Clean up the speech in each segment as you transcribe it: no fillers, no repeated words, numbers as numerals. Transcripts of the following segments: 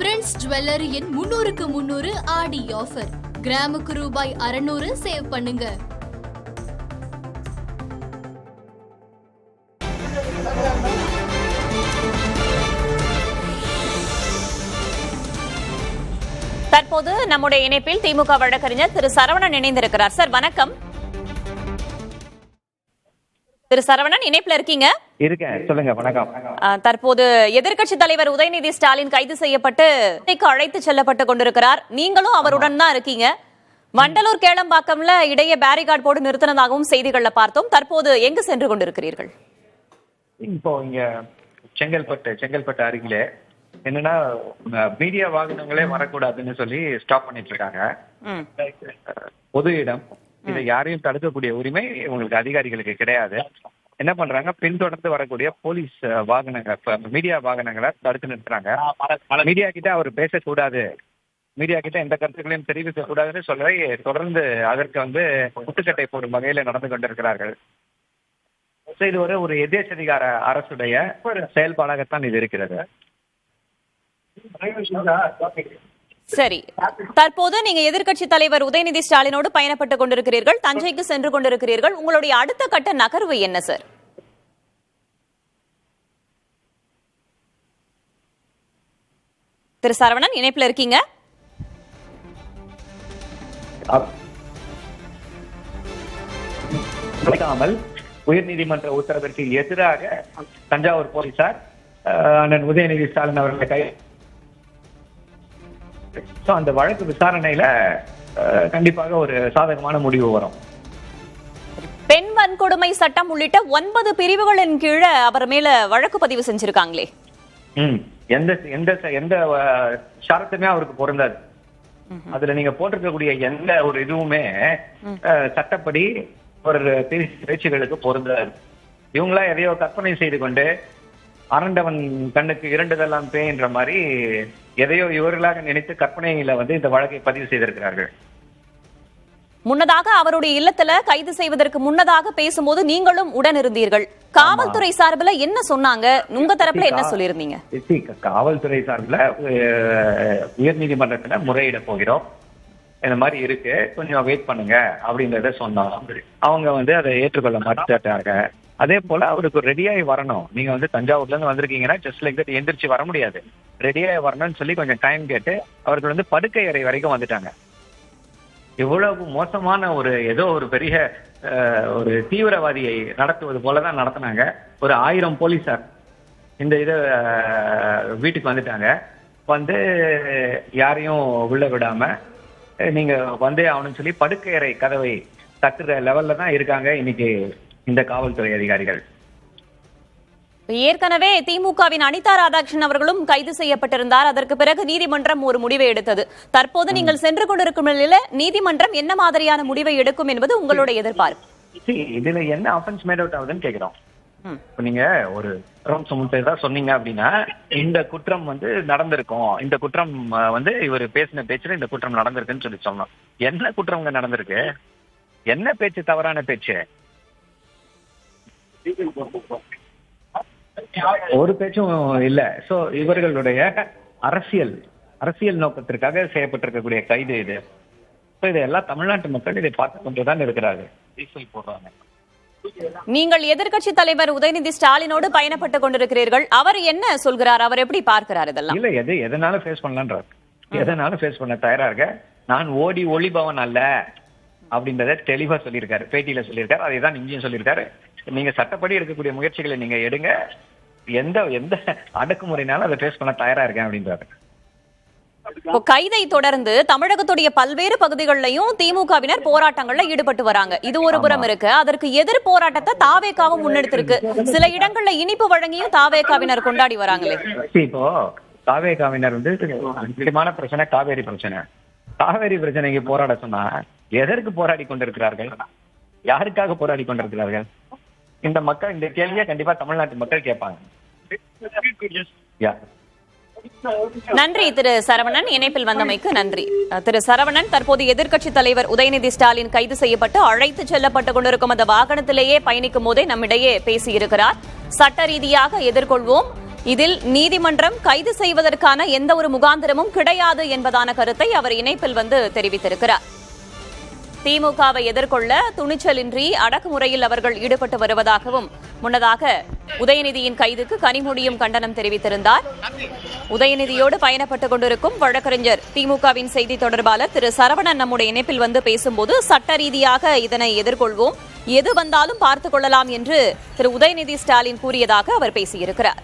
Prince ஜுவல்லரியின் 300க்கு 300 ஆடி offer. கிராமுக்கு ரூபாய் 600 சேவ் பண்ணுங்க. தற்போது நம்முடைய இணைப்பில் திமுக வழக்கறிஞர் திரு சரவணன் இணைந்திருக்கிறார். சார் வணக்கம். திரு சரவணன் இணைப்புல இருக்கீங்க? இருக்கேன், சொல்லுங்க. வணக்கம். தற்போது எதிர்க்கட்சி தலைவர் உதயநிதி ஸ்டாலின் கைது செய்யப்பட்டு அழைத்து செல்லப்பட்டு கொண்டிருக்கிறார். நீங்களும் அவருடன் தான் இருக்கீங்க. வண்டலூர் கேளம்பாக்கம்ல இடையே பேரிகார்டு போட்டு நிறுத்தினதாகவும் செய்திகள்ல பார்த்தோம். தற்போது எங்கு சென்று கொண்டிருக்கிறீர்கள்? இப்போ இங்க செங்கல்பட்டு அருகிலே என்னன்னா மீடியா வாகனங்களே வரக்கூடாதுன்னு சொல்லி ஸ்டாப் பண்ணிட்டு இருக்காங்க. பொது இடம், இதை யாரையும் தடுக்கக்கூடிய உரிமை உங்களுக்கு அதிகாரிகளுக்கு கிடையாது. என்ன பண்றாங்க, பின்தொடர்ந்து வரக்கூடிய போலீஸ் வாகனங்கள், மீடியா வாகனங்களை தடுத்து நிறுத்துறாங்க. மீடியா கிட்ட அவர் பேசக்கூடாது, மீடியா கிட்ட எந்த கருத்துக்களையும் தெரிவிக்க கூடாதுன்னு சொல்லி தொடர்ந்து அதற்கு முட்டுக்கட்டை போடும் வகையில நடந்து கொண்டிருக்கிறார்கள். இது ஒரு எதேச்சதிகார அரசுடைய செயல்பாடாகத்தான் இது இருக்கிறது. சரி, தற்போது நீங்க எதிர்க்கட்சி தலைவர் உதயநிதி ஸ்டாலினோடு பயணப்பட்டுக் கொண்டிருக்கிறீர்கள், தஞ்சைக்கு சென்று கொண்டிருக்கிறீர்கள். உங்களுடைய அடுத்த கட்ட நகர்வு என்ன சார்? திரு சரவணன் இணைப்புல இருக்கீங்க? உயர்நீதிமன்ற உத்தரவிற்கு எதிராக தஞ்சாவூர் போலீசார் அண்ணன் உதயநிதி ஸ்டாலின் அவர்களை கைது. அந்த வழக்கு விசாரணையில கண்டிப்பாக ஒரு சாதகமான முடிவு வரும். பெண் வன்கொடுமை சட்டம் உள்ளிட்ட 9 பிரிவுகளின் கீழே அவர் மேல வழக்கு பதிவு செஞ்சிருக்காங்களே. எந்த ஷரத்துமே அவருக்கு பொருந்தாது. அதுல நீங்க போட்டிருக்கக்கூடிய எந்த ஒரு இதுவுமே சட்டப்படி ஒரு பேச்சுகளுக்கு பொருந்தாது. இவங்களா எதையோ கற்பனை செய்து கொண்டு அரண்டவன் கண்ணுக்கு இரண்டுதெல்லாம் பேய்ன்ற மாதிரி எதையோ இவர்களாக நினைத்து கற்பனையில இந்த வழக்கை பதிவு செய்திருக்கிறார்கள். முன்னதாக அவருடைய இல்லத்துல கைது செய்வதற்கு முன்னதாக பேசும்போது நீங்களும் உடன் இருந்தீர்கள். காவல்துறை சார்பில் என்ன சொன்னாங்க? உங்க தரப்புல என்ன சொல்லியிருந்தீங்க? காவல்துறை சார்பில் உயர்நீதிமன்றத்துல முறையிட போகிறோம், இந்த மாதிரி இருக்கு, கொஞ்சம் வெயிட் பண்ணுங்க அப்படின்றத சொன்னோம். அவங்க அதை ஏற்றுக்கொள்ள மாட்டாங்க. அதே போல அவருக்கு ரெடியாகி வரணும். நீங்க தஞ்சாவூர்ல இருந்து வந்திருக்கீங்கன்னா ஜஸ்ட் லைக் தட் எந்திரிச்சு வர முடியாது. ரெடியாகி வரணும்னு சொல்லி கொஞ்சம் டைம் கேட்டு அவர்கள் படுக்கை அறை வரைக்கும் வந்துட்டாங்க. இவ்வளவு மோசமான ஏதோ ஒரு பெரிய ஒரு தீவிரவாதியை நடத்துவது போலதான் நடத்தினாங்க. ஒரு 1000 போலீசார் இந்த வீட்டுக்கு வந்துட்டாங்க. யாரையும் உள்ள விடாம நீங்க வந்தே ஆகணும்னு சொல்லி படுக்கை அறை கதவை தட்டுற லெவல்ல தான் இருக்காங்க இன்னைக்கு இந்த காவல்துறை அதிகாரிகள். ஏற்கனவே திமுகவின் அனிதா ராதாகிருஷ்ணன் அவர்களும் கைது செய்யப்பட்டிருந்தார். அதற்கு பிறகு நீதிமன்றம் ஒரு முடிவை எடுத்தது. தற்போது நீங்கள் சென்று கொண்டிருக்கும் நிலையில நீதிமன்றம் என்ன மாதிரியான முடிவை எடுக்கும் என்பது உங்களுடைய எதிர்பார்ப்பு? இதுல என்ன அஃபென்ஸ் மேட் அவுட் ஆகுதுன்னு கேக்குறோம். நீங்க ஒரு குற்றம் சுமத்ததா சொன்னீங்க அப்படின்னா இந்த குற்றம் நடந்திருக்கும், இந்த குற்றம் இவர் பேசின பேச்சுல இந்த குற்றம் நடந்திருக்குன்னு சொல்லி சொன்னோம். என்ன குற்றம் நடந்திருக்கு? என்ன பேச்சு தவறான பேச்சு? ஒரு பேச்சும் இல்ல. சோ இவர்களுடைய அரசியல் நோக்கத்திற்காக செய்யப்பட்டிருக்கக்கூடிய கைது இது. இதெல்லாம் தமிழ்நாட்டு மக்கள் இதை பார்த்து கொண்டுதான் இருக்கிறார்கள். நீங்கள் எதிர்க்கட்சி தலைவர் உதயநிதி ஸ்டாலினோடு பயணப்பட்டுக் கொண்டிருக்கிறீர்கள். அவர் என்ன சொல்கிறார்? அவர் எப்படி பார்க்கிறார் இதெல்லாம்? இல்ல, எதனாலும் ஃபேஸ் பண்ணலான்றார். எதனாலும் ஃபேஸ் பண்ண தயாரா இருக்க. நான் ஓடி ஒளிபவன் அல்ல அப்படின்றத தெளிவா சொல்லியிருக்காரு, பேட்டியில சொல்லியிருக்காரு. அதைதான் இங்கேயும் சொல்லியிருக்காரு. நீங்க சட்டப்படி எடுக்கக்கூடிய முயற்சிகளை நீங்க எடுங்க, எந்த அடக்குமுறைனாலும் அதை ஃபேஸ் பண்ண தயாரா இருக்கேன் அப்படின்றாரு. கைதை தொடர்ந்து தமிழகத்துடைய பல்வேறு பகுதிகளிலையும் திமுகவினர் போராட்டங்கள்ல ஈடுபட்டு வராங்க. இது ஒரு புறம் இருக்கு. அதற்கு எதிர் போராட்டத்தை தாவேகாவும் முன்னெடுத்திருக்கு. சில இடங்கள்ல இனிப்பு வழங்கியும் தாவேகாவினர் கொண்டாடி வராங்களே. இப்போ தாவேகாவினர் முக்கியமான பிரச்சனை காவேரி பிரச்சனை. காவேரி பிரச்சனைக்கு போராட சொன்னா எதற்கு போராடி கொண்டிருக்கிறார்கள்? யாருக்காக போராடி கொண்டிருக்கிறார்கள்? இந்த மக்கள் இந்த கேள்வியை கண்டிப்பா தமிழ்நாட்டு மக்கள் கேட்பாங்க. நன்றி திரு சரவணன், இணைப்பில் வந்தமைக்கு நன்றி. திரு சரவணன் தற்போது எதிர்க்கட்சி தலைவர் உதயநிதி ஸ்டாலின் கைது செய்யப்பட்டு அழைத்து செல்லப்பட்டுக் கொண்டிருக்கும் அந்த வாகனத்திலேயே பயணிக்கும் போதே நம்மிடையே பேசியிருக்கிறார். சட்ட ரீதியாக எதிர்கொள்வோம், இதில் நீதிமன்றம் கைது செய்வதற்கான எந்த ஒரு முகாந்திரமும் கிடையாது என்பதான கருத்தை அவர் இணைப்பில் தெரிவித்திருக்கிறார். திமுகவை எதிர்கொள்ள துணிச்சலின்றி அடக்குமுறையில் அவர்கள் ஈடுபட்டு வருவதாகவும் முன்னதாக உதயநிதியின் கைதுக்கு கனிமொழியும் கண்டனம் தெரிவித்திருந்தார். உதயநிதியோடு பயணப்பட்டுக் கொண்டிருக்கும் வழக்கறிஞர் திமுகவின் செய்தி தொடர்பாளர் திரு சரவணன் நம்முடைய இணைப்பில் பேசும்போது சட்ட ரீதியாக இதனை எதிர்கொள்வோம், எது வந்தாலும் பார்த்துக் கொள்ளலாம் என்று திரு உதயநிதி ஸ்டாலின் கூறியதாக அவர் பேசியிருக்கிறார்.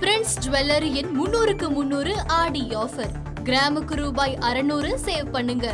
பிரின்ஸ் ஜுவல்லரியின் 300க்கு 300 ஆடி ஆஃபர். கிராமுக்கு ரூபாய் 600 சேவ் பண்ணுங்க.